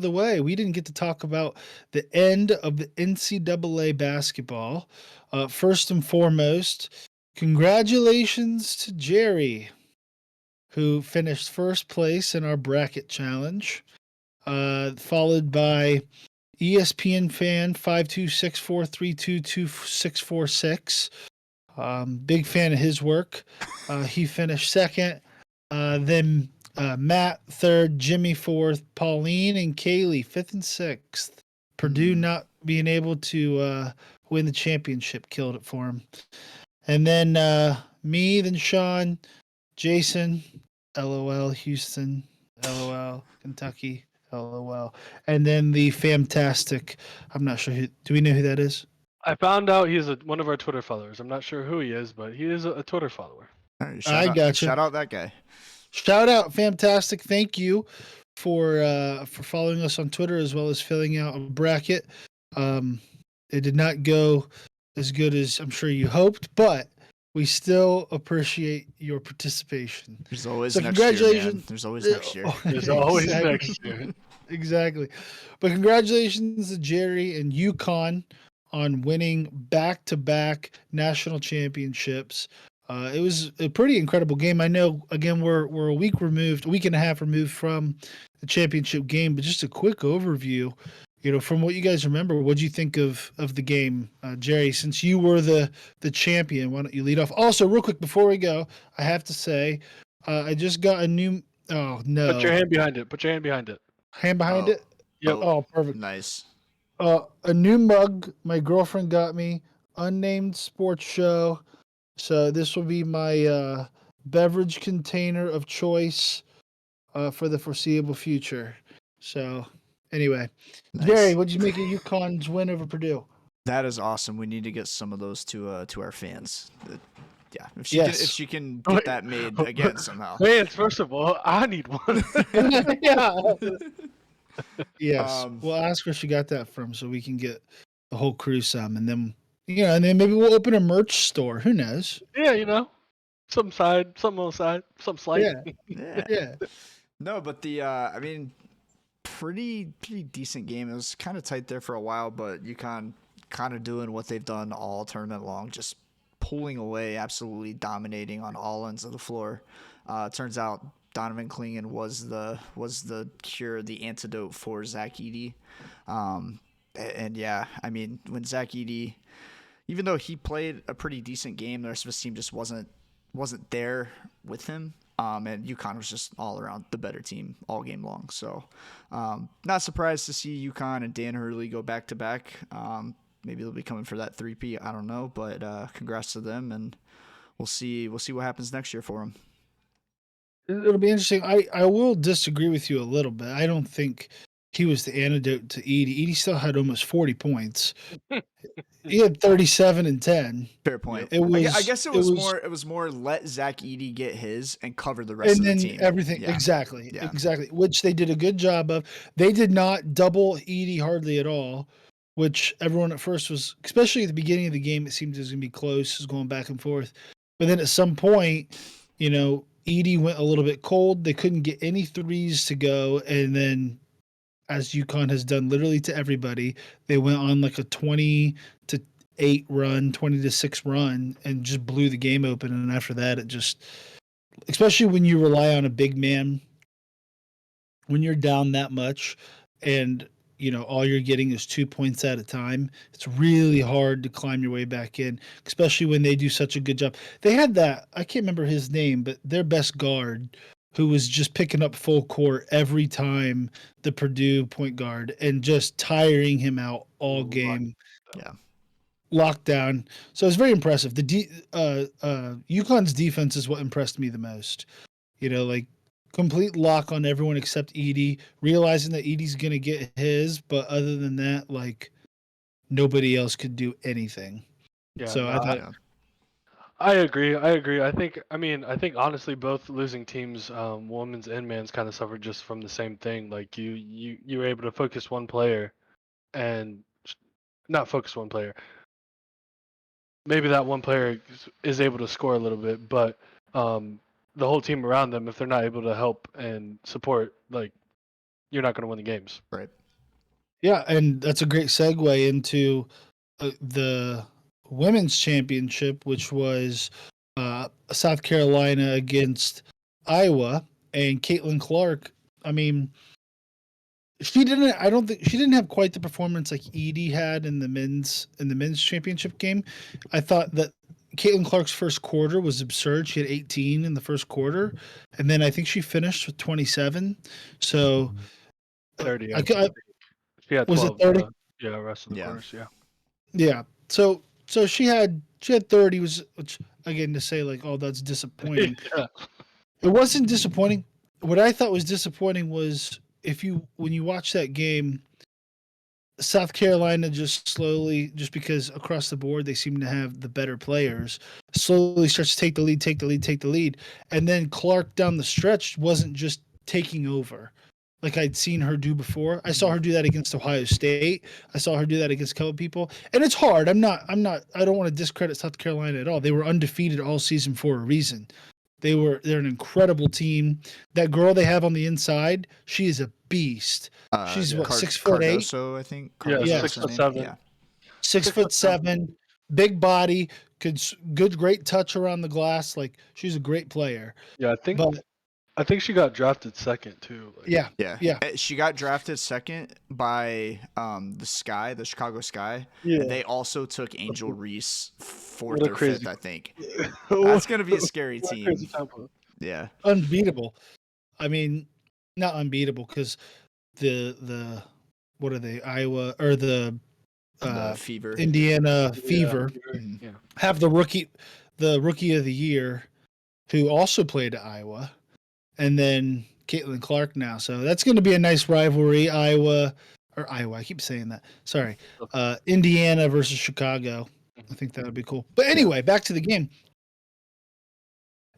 the way, we didn't get to talk about the end of the NCAA basketball. First and foremost, congratulations to Jerry, who finished first place in our bracket challenge, followed by ESPN fan 52643222646. Big fan of his work. He finished second. Then Matt third, Jimmy fourth, Pauline and Kaylee fifth and sixth. Purdue not being able to win the championship killed it for him. And then me, then Sean, Jason, LOL, Houston, LOL, Kentucky, LOL. And then the fantastic, I'm not sure who, do we know who that is? I found out he's one of our Twitter followers. I'm not sure who he is, but he is a Twitter follower. All right, I gotcha. Shout out that guy. Shout out, fantastic! Thank you for following us on Twitter as well as filling out a bracket. It did not go as good as I'm sure you hoped, but we still appreciate your participation. There's always So next year, man. congratulations. There's always next year. There's always Exactly. next year. Exactly. But congratulations to Jerry and UConn on winning back-to-back national championships. It was a pretty incredible game. I know, again, we're a week and a half removed from the championship game, but just a quick overview. From what you guys remember, what do you think of the game, Jerry? Since you were the champion, why don't you lead off? Also, real quick before we go, I have to say, I just got a new. Oh no! Put your hand behind it. Put your hand behind it. Hand behind it. Yep. Oh, perfect. Nice. A new mug my girlfriend got me. Unnamed sports show. So this will be my beverage container of choice for the foreseeable future. So anyway, Nice. Jerry, what'd you make of UConn's win over Purdue? That is awesome. We need to get some of those to our fans. Yeah, if she can get that made again somehow. Fans, first of all, I need one. Yeah. Yes. We'll ask where she got that from so we can get the whole crew some, and then maybe we'll open a merch store. Who knows? Yeah, something on the side, some slight. Yeah. No, but I mean, pretty decent game. It was kind of tight there for a while, but UConn kind of doing what they've done all tournament long, just pulling away, absolutely dominating on all ends of the floor. Turns out Donovan Clingan was the cure, the antidote for Zach Edey. And yeah, I mean, when Zach Edey, even though he played a pretty decent game, the rest of his team just wasn't there with him. And UConn was just all around the better team all game long. So not surprised to see UConn and Dan Hurley go back to back. Maybe they'll be coming for that 3P. I don't know, but congrats to them, and we'll see what happens next year for them. It'll be interesting. I will disagree with you a little bit. I don't think he was the antidote to Edey. Edey still had almost 40 points. He had 37 and 10. Fair point. It was, I guess it was more let Zach Edey get his and cover the rest of the team. Everything. Yeah. Exactly. Which they did a good job of. They did not double Edey hardly at all, which everyone at first was, especially at the beginning of the game, it seemed it was going to be close, it was going back and forth. But then at some point, Edey went a little bit cold. They couldn't get any threes to go. And then, as UConn has done literally to everybody, they went on like a 20-8 run, 20-6 run, and just blew the game open. And after that, it just, especially when you rely on a big man, when you're down that much and all you're getting is 2 points at a time, it's really hard to climb your way back in, especially when they do such a good job. They had that, I can't remember his name, but their best guard who was just picking up full court every time, the Purdue point guard, and just tiring him out all game. Yeah. Lockdown. So it's very impressive. UConn's defense is what impressed me the most. Like complete lock on everyone except Edey, realizing that Edey's going to get his, but other than that, like nobody else could do anything. Yeah, so no, I thought I agree. I think honestly both losing teams, women's and men's, kind of suffered just from the same thing. Like you were able to focus one player and not focus one player. Maybe that one player is able to score a little bit, but the whole team around them, if they're not able to help and support, like you're not going to win the games. Right. Yeah, and that's a great segue into the women's championship, which was South Carolina against Iowa, and Caitlin Clark. I mean, she didn't. I don't think she didn't have quite the performance like Edie had in the men's championship game. I thought that Caitlin Clark's first quarter was absurd. She had 18 in the first quarter, and then I think she finished with 27. So 30. I, She had 12. was it 30? Yeah, rest of the Yeah. quarters. Yeah. Yeah. So she had 30, which again to say like, oh, that's disappointing. Yeah. It wasn't disappointing. What I thought was disappointing was when you watch that game, South Carolina just slowly, just because across the board they seem to have the better players, slowly starts to take the lead. And then Clark down the stretch wasn't just taking over like I'd seen her do before. I saw her do that against Ohio State. I saw her do that against a couple people. And it's hard. I don't want to discredit South Carolina at all. They were undefeated all season for a reason. They're an incredible team. That girl they have on the inside, she is a beast. She's what, 6'8"? Cardoso, I think. Yeah, Cardoso's her name. 6'7". Yeah. 6'7", big body, great touch around the glass. Like she's a great player. Yeah, I think she got drafted second too. Like, Yeah. She got drafted second by the Chicago Sky. Yeah. And they also took Angel Reese fourth What a or crazy- fifth, I think. That's gonna be a scary What a team. crazy tempo. Yeah. Unbeatable. I mean, not unbeatable because the what are they? Iowa or the Fever. Indiana Yeah, Fever Mhm. Yeah. have the rookie of the year who also played at Iowa, and then Caitlin Clark now. So that's going to be a nice rivalry. Iowa. I keep saying that. Sorry. Indiana versus Chicago. I think that would be cool. But anyway, back to the game.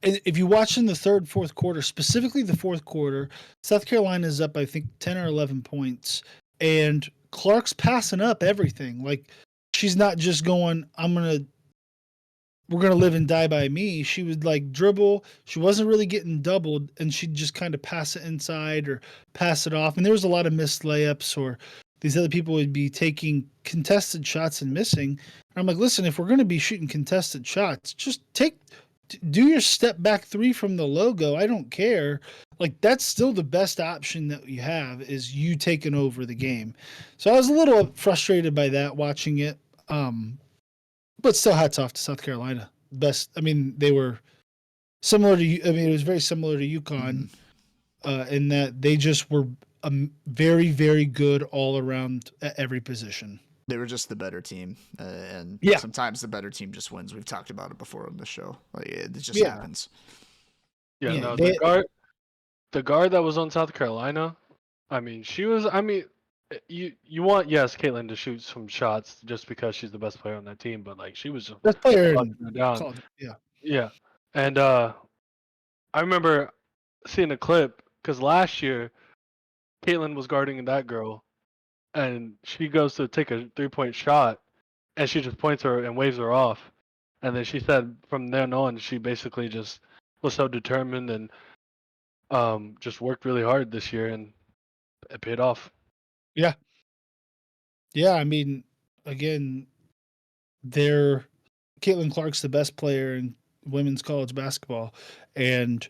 And if you watch in the third, fourth quarter, specifically the fourth quarter, South Carolina is up, I think, 10 or 11 points. And Clark's passing up everything. Like, she's not just going, we're going to live and die by me. She would like dribble. She wasn't really getting doubled, and she'd just kind of pass it inside or pass it off. And there was a lot of missed layups, or these other people would be taking contested shots and missing. And I'm like, listen, if we're going to be shooting contested shots, just do your step back three from the logo. I don't care. Like, that's still the best option that you have, is you taking over the game. So I was a little frustrated by that watching it. But still, hats off to South Carolina. They were similar to. It was very similar to UConn, in that they just were very, very good all around at every position. They were just the better team, and sometimes the better team just wins. We've talked about it before on the show. Like, it just happens. Yeah, Yeah, no, the guard that was on South Carolina, she was. You want Caitlin to shoot some shots just because she's the best player on that team, but like she was just Best player locking her down. college. Yeah. Yeah, and I remember seeing a clip because last year Caitlin was guarding that girl, and she goes to take a 3-point shot, and she just points her and waves her off, and then she said from then on she basically just was so determined and just worked really hard this year, and it paid off. Yeah. Again, Caitlin Clark's the best player in women's college basketball, and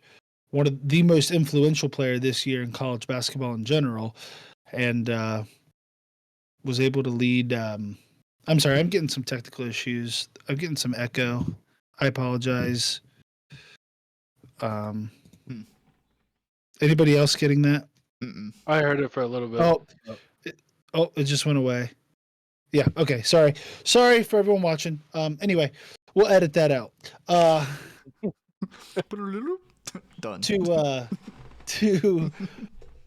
one of the most influential player this year in college basketball in general, and was able to lead. I'm sorry, I'm getting some technical issues. I'm getting some echo. I apologize. Anybody else getting that? Mm-mm. I heard it for a little bit. It just went away. Yeah. Okay. Sorry for everyone watching. Anyway, we'll edit that out. Done.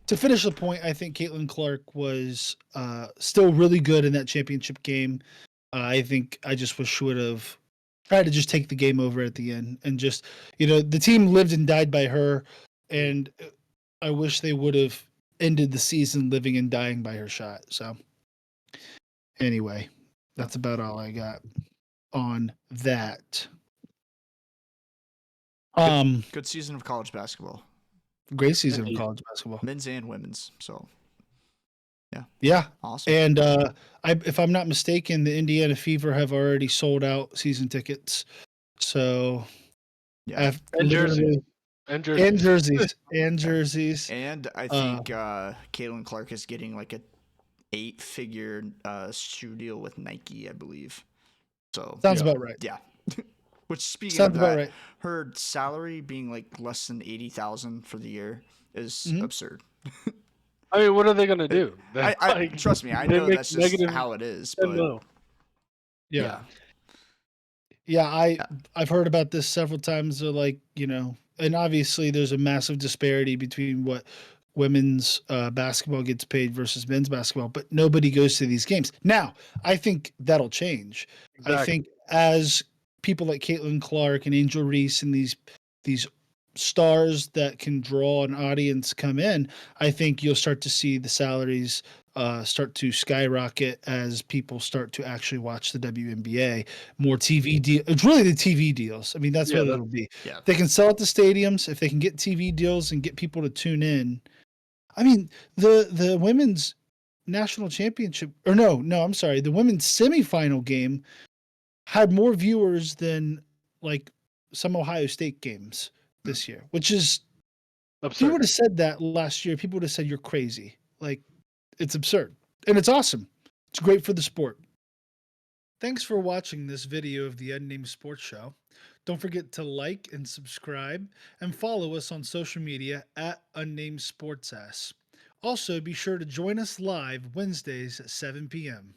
To finish the point, I think Caitlin Clark was still really good in that championship game. I think I just wish she would have tried to just take the game over at the end, and just, the team lived and died by her, and I wish they would have ended the season living and dying by her shot. So anyway, that's about all I got on that. Good season of college basketball. Great season of college basketball. Men's and women's. So Yeah. Awesome. And if I'm not mistaken, the Indiana Fever have already sold out season tickets. So Yeah. And jerseys. and jerseys and jerseys. And I think Caitlin Clark is getting like a 8-figure shoe deal with Nike, I believe. So Sounds about right. yeah. Which, speaking Sounds of about that, right. her salary being like less than 80,000 for the year is absurd. I mean, what are they gonna do? I trust me, I they know make that's just negative how it is. 10 But mil. Yeah. yeah, I've heard about this several times. They're like, and obviously there's a massive disparity between what women's basketball gets paid versus men's basketball, but nobody goes to these games. Now, I think that'll change. I Exactly. think as people like Caitlin Clark and Angel Reese and these stars that can draw an audience come in, I think you'll start to see the salaries start to skyrocket as people start to actually watch the WNBA. More TV deal. It's really the TV deals. I mean, that's what it'll be. yeah. They can sell at the stadiums if they can get TV deals and get people to tune in. I mean, the women's national championship, or no, I'm sorry, the women's semifinal game had more viewers than like some Ohio State games this year, which is if you Absurd. would have said that last year, people would have said you're crazy. Like, it's absurd. And it's awesome. It's great for the sport. Thanks for watching this video of the Unnamed Sports Show. Don't forget to like and subscribe and follow us on social media at Unnamed Sports S. Also, be sure to join us live Wednesdays at 7 p.m.